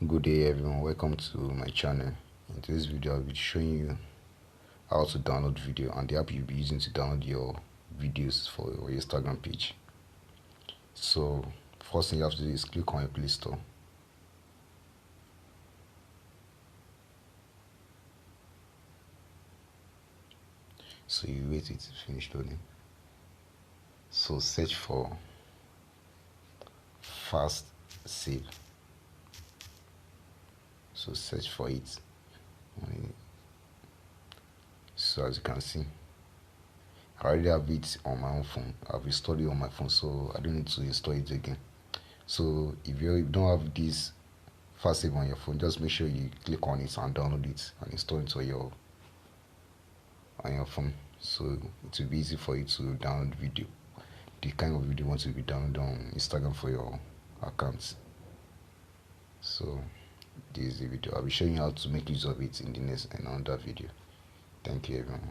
Good day everyone, welcome to my channel. In today's video I'll be showing you how to download video and the app you'll be using to download your videos for your Instagram page. So first thing you have to do is click on your Play Store. So you wait it to finish loading. So search for FastSave. So search for it. So as you can see, I already have it on my own phone. I've installed it on my phone, so I don't need to install it again. So if you don't have this FastSave on your phone, just make sure you click on it and download it and install it on your phone. So it will be easy for you to download video, the kind of video you want to be downloaded on Instagram for your accounts. So this is the video. I'll be showing you how to make use of it in the next and another video. Thank you everyone.